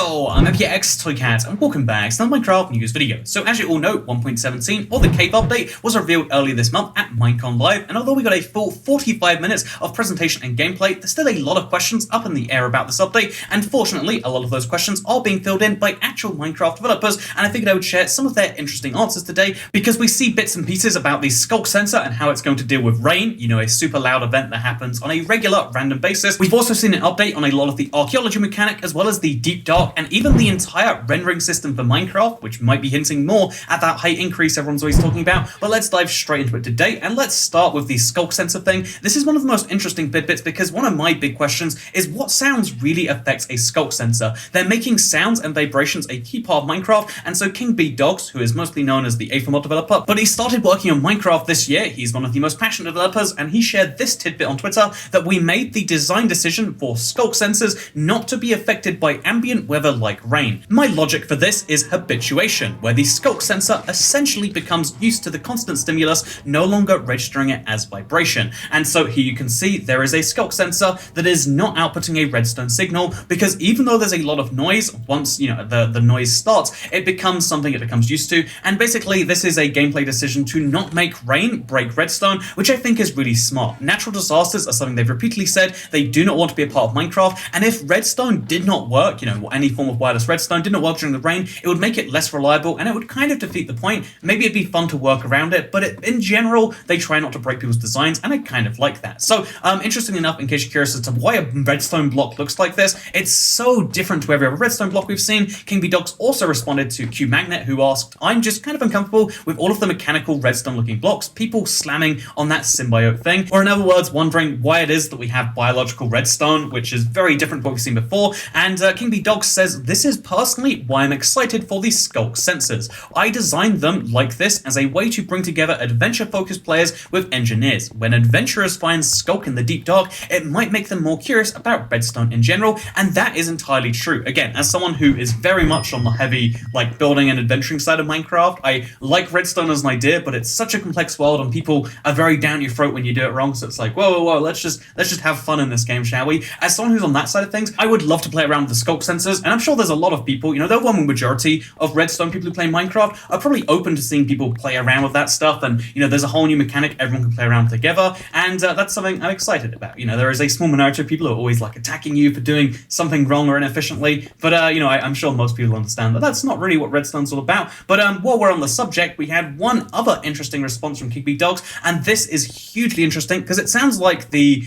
Yo, I'm MPX and welcome back to another Minecraft news video. So as you all know, 1.17 or the cave update was revealed earlier this month at Minecon Live, and although we got a full 45 minutes of presentation and gameplay, there's still a lot of questions up in the air about this update, and fortunately a lot of those questions are being filled in by actual Minecraft developers, and I figured I would share some of their interesting answers today, because we see bits and pieces about the sculk sensor and how it's going to deal with rain, you know, a super loud event that happens on a regular random basis. We've also seen an update on a lot of the archaeology mechanic, as well as the deep dark, and even the entire rendering system for Minecraft, which might be hinting more at that height increase everyone's always talking about. But let's dive straight into it today, and let's start with the sculk sensor thing. This is one of the most interesting tidbits, because one of my big questions is what sounds really affects a sculk sensor. They're making sounds and vibrations a key part of Minecraft, and so King B Dogs, who is mostly known as the Aethermod developer, but he started working on Minecraft this year. He's one of the most passionate developers, and he shared this tidbit on Twitter that we made the design decision for sculk sensors not to be affected by ambient weather like rain. My logic for this is habituation, where the sculk sensor essentially becomes used to the constant stimulus, no longer registering it as vibration. And so here you can see there is a sculk sensor that is not outputting a redstone signal, because even though there's a lot of noise, once the noise starts, it becomes something it becomes used to. And basically this is a gameplay decision to not make rain break redstone, which I think is really smart. Natural disasters are something they've repeatedly said they do not want to be a part of Minecraft, and if redstone did not work, any form of wireless redstone did not work during the rain, it would make it less reliable, and it would kind of defeat the point. Maybe it'd be fun to work around it, but in general, they try not to break people's designs, and I kind of like that. So, interesting enough, in case you're curious as to why a redstone block looks like this, it's so different to every other redstone block we've seen. King B Dogs also responded to Q Magnet, who asked, I'm just kind of uncomfortable with all of the mechanical redstone looking blocks, people slamming on that symbiote thing, or in other words, wondering why it is that we have biological redstone, which is very different to what we've seen before. And King B Dogs says, this is personally why I'm excited for these sculk sensors. I designed them like this as a way to bring together adventure-focused players with engineers. When adventurers find sculk in the deep dark, it might make them more curious about redstone in general, and that is entirely true. Again, as someone who is very much on the heavy, building and adventuring side of Minecraft, I like redstone as an idea, but it's such a complex world, and people are very down your throat when you do it wrong, so it's like, whoa, let's just have fun in this game, shall we? As someone who's on that side of things, I would love to play around with the sculk sensors, and I'm sure there's a lot of people, the overwhelming majority of redstone people who play Minecraft are probably open to seeing people play around with that stuff, and there's a whole new mechanic everyone can play around together, and that's something I'm excited about. There is a small minority of people who are always attacking you for doing something wrong or inefficiently, but I'm sure most people understand that that's not really what redstone's all about. But while we're on the subject, we had one other interesting response from King B Dogs, and this is hugely interesting because it sounds like the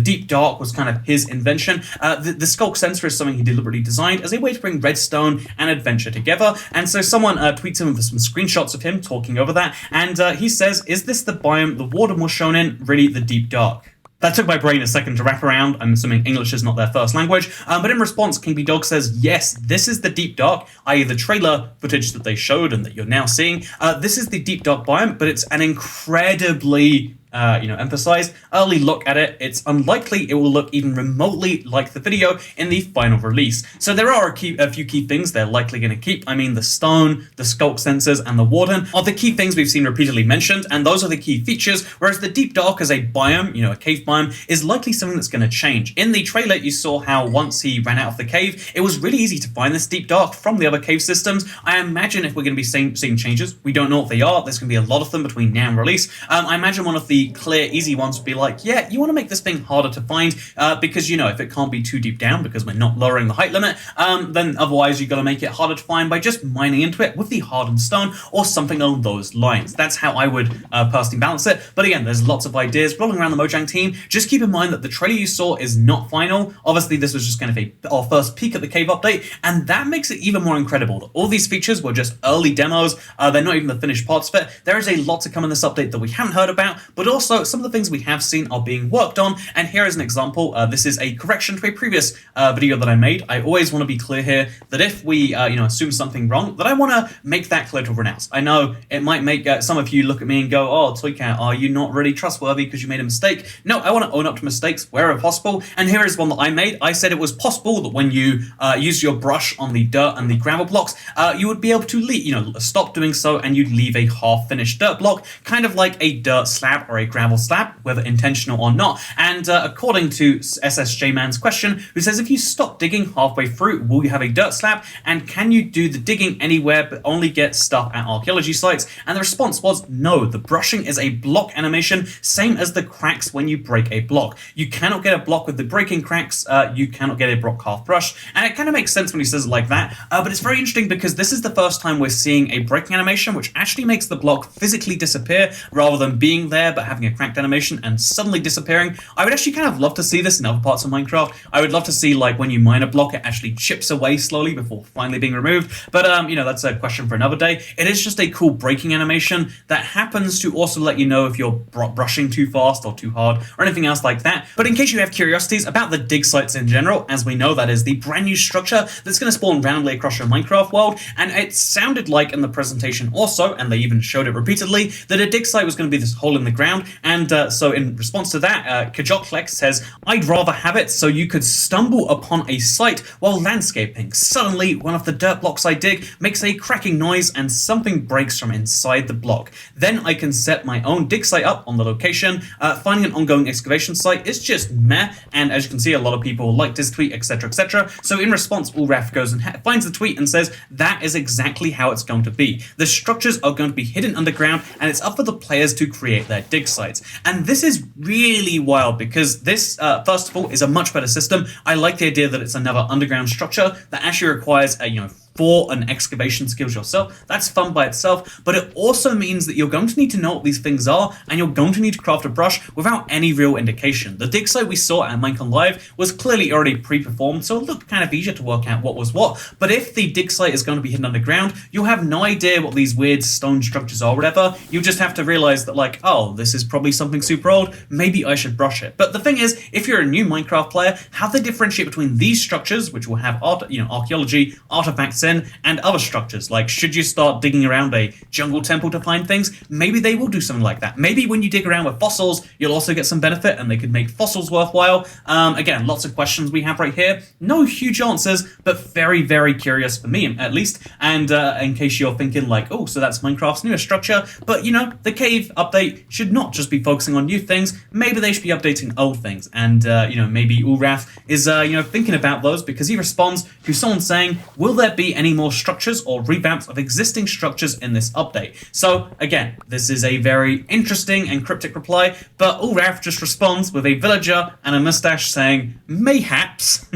deep dark was kind of his invention. The sculk sensor is something he deliberately designed as a way to bring redstone and adventure together, and so someone tweets him with some screenshots of him talking over that, and he says, is this the biome the warden was shown in, really the deep dark? That took my brain a second to wrap around. I'm assuming English is not their first language. But in response, King B Dog says, yes, this is the deep dark, i.e. the trailer footage that they showed and that you're now seeing. This is the deep dark biome, but it's an incredibly emphasized early look at it. It's unlikely it will look even remotely like the video in the final release. So there are a few key things they're likely going to keep. I mean, the stone, the sculk sensors, and the warden are the key things we've seen repeatedly mentioned, and those are the key features, whereas the deep dark as a biome, a cave biome, is likely something that's going to change. In the trailer, you saw how once he ran out of the cave, it was really easy to find this deep dark from the other cave systems. I imagine if we're going to be seeing changes, we don't know what they are, there's going to be a lot of them between now and release. I imagine one of the clear, easy ones would be yeah, you want to make this thing harder to find, because, if it can't be too deep down because we're not lowering the height limit, then otherwise you've got to make it harder to find by just mining into it with the hardened stone or something along those lines. That's how I would personally balance it. But again, there's lots of ideas rolling around the Mojang team. Just keep in mind that the trailer you saw is not final. Obviously, this was just kind of our first peek at the cave update, and that makes it even more incredible that all these features were just early demos. They're not even the finished parts of it. There is a lot to come in this update that we haven't heard about, but also some of the things we have seen are being worked on, and here is an example. This is a correction to a previous video that I made. I always want to be clear here that if we assume something wrong, that I want to make that clear to everyone else. I know it might make some of you look at me and go, oh, Toycat, are you not really trustworthy because you made a mistake? No, I want to own up to mistakes wherever possible, and here is one that I made. I said it was possible that when you use your brush on the dirt and the gravel blocks, you would be able to stop doing so, and you'd leave a half-finished dirt block, kind of like a dirt slab or a gravel slab, whether intentional or not. And according to SSJ Man's question, who says, if you stop digging halfway through, will you have a dirt slab? And can you do the digging anywhere but only get stuff at archaeology sites? And the response was no. The brushing is a block animation, same as the cracks when you break a block. You cannot get a block with the breaking cracks. You cannot get a block half brushed. And it kind of makes sense when he says it like that. But it's very interesting because this is the first time we're seeing a breaking animation, which actually makes the block physically disappear rather than being there but having a cracked animation and suddenly disappearing. I would actually kind of love to see this in other parts of Minecraft. I would love to see, like, when you mine a block, it actually chips away slowly before finally being removed. But, you know, that's a question for another day. It is just a cool breaking animation that happens to also let you know if you're brushing too fast or too hard or anything else like that. But in case you have curiosities about the dig sites in general, as we know, that is the brand new structure that's going to spawn randomly across your Minecraft world. And it sounded like in the presentation also, and they even showed it repeatedly, that a dig site was going to be this hole in the ground. And so in response to that, Kajoklex says, I'd rather have it so you could stumble upon a site while landscaping. Suddenly, one of the dirt blocks I dig makes a cracking noise and something breaks from inside the block. Then I can set my own dig site up on the location. Finding an ongoing excavation site is just meh, and as you can see, a lot of people liked his tweet, etc, etc. So in response, Ulraf goes and finds the tweet and says, that is exactly how it's going to be. The structures are going to be hidden underground, and it's up for the players to create their dig sites. And this is really wild because this, first of all, is a much better system. I like the idea that it's another underground structure that actually requires a, for an excavation skills yourself. That's fun by itself, but it also means that you're going to need to know what these things are, and you're going to need to craft a brush without any real indication. The dig site we saw at Minecon Live was clearly already pre-performed, so it looked kind of easier to work out what was what, but if the dig site is going to be hidden underground, you'll have no idea what these weird stone structures are or whatever. You'll just have to realize that, like, oh, this is probably something super old, maybe I should brush it. But the thing is, if you're a new Minecraft player, how they differentiate between these structures, which will have archaeology, artifacts in, and other structures. Like, should you start digging around a jungle temple to find things? Maybe they will do something like that. Maybe when you dig around with fossils, you'll also get some benefit and they could make fossils worthwhile. Again, lots of questions we have right here. No huge answers, but very, very curious for me, at least. And in case you're thinking like, oh, so that's Minecraft's newest structure. But, the cave update should not just be focusing on new things. Maybe they should be updating old things. And, maybe Ulraf is, thinking about those because he responds to someone saying, will there be any more structures or revamps of existing structures in this update? So again, this is a very interesting and cryptic reply, but Ulraf just responds with a villager and a mustache saying, mayhaps.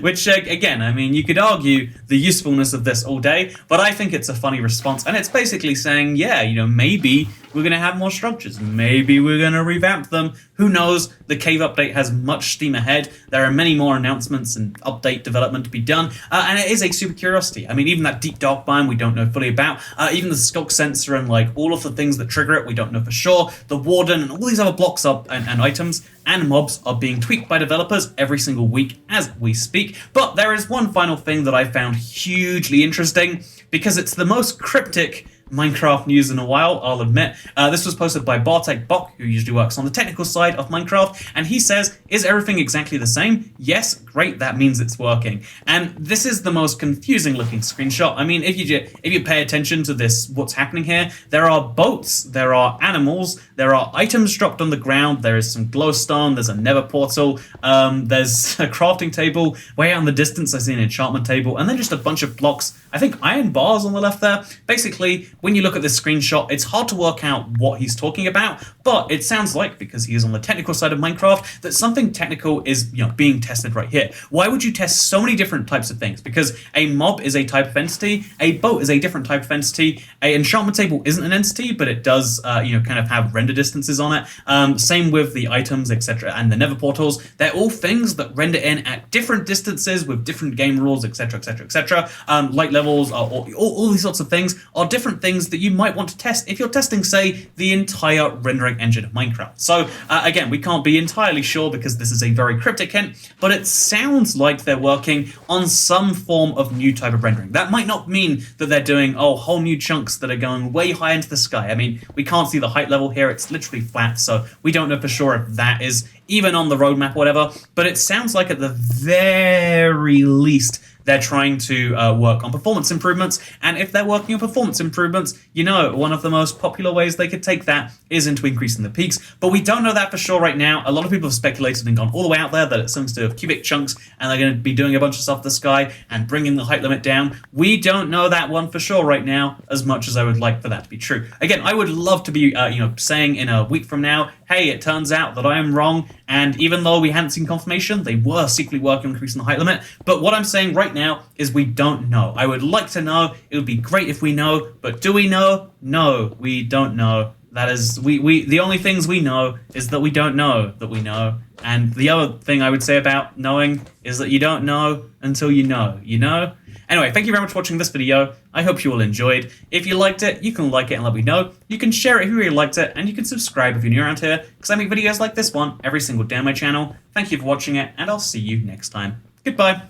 Which, again, I mean, you could argue the usefulness of this all day, but I think it's a funny response, and it's basically saying, yeah, maybe we're going to have more structures. Maybe we're going to revamp them. Who knows? The cave update has much steam ahead. There are many more announcements and update development to be done, and it is a super curiosity. I mean, even that deep dark biome we don't know fully about. Even the skulk sensor and like all of the things that trigger it, we don't know for sure. The warden and all these other blocks up and items and mobs are being tweaked by developers every single week as we speak. But there is one final thing that I found hugely interesting because it's the most cryptic Minecraft news in a while, I'll admit. This was posted by Bartek Bok, who usually works on the technical side of Minecraft, and he says, is everything exactly the same? Yes, great, that means it's working. And this is the most confusing looking screenshot. I mean, if you pay attention to this, what's happening here, there are boats, there are animals, there are items dropped on the ground, there is some glowstone, there's a nether portal, there's a crafting table, way out in the distance I see an enchantment table, and then just a bunch of blocks, I think iron bars on the left there. Basically, when you look at this screenshot, it's hard to work out what he's talking about, but it sounds like, because he is on the technical side of Minecraft, that something technical is being tested right here. Why would you test so many different types of things? Because a mob is a type of entity, a boat is a different type of entity, a enchantment table isn't an entity, but it does kind of have render distances on it. Same with the items, etc., and the nether portals. They're all things that render in at different distances with different game rules, etc., etc., etc. Light levels, all these sorts of things are different things that you might want to test if you're testing, say, the entire rendering engine of Minecraft. So again, we can't be entirely sure because this is a very cryptic hint, but it sounds like they're working on some form of new type of rendering. That might not mean that they're doing whole new chunks that are going way high into the sky. I mean, we can't see the height level here, it's literally flat, so we don't know for sure if that is even on the roadmap or whatever, but it sounds like at the very least they're trying to work on performance improvements. And if they're working on performance improvements, you know, one of the most popular ways they could take that is into increasing the peaks. But we don't know that for sure right now. A lot of people have speculated and gone all the way out there that it's something to do with cubic chunks, and they're going to be doing a bunch of stuff to the sky and bringing the height limit down. We don't know that one for sure right now, as much as I would like for that to be true. Again, I would love to be, saying in a week from now, hey, it turns out that I am wrong, and even though we hadn't seen confirmation, they were secretly working on increasing the height limit. But what I'm saying right now is we don't know. I would like to know. It would be great if we know, but do we know? No, we don't know. That is, the only things we know is that we don't know that we know. And the other thing I would say about knowing is that you don't know until you know, you know? Anyway, thank you very much for watching this video. I hope you all enjoyed. If you liked it, you can like it and let me know. You can share it if you really liked it, and you can subscribe if you're new around here, because I make videos like this one every single day on my channel. Thank you for watching it, and I'll see you next time. Goodbye.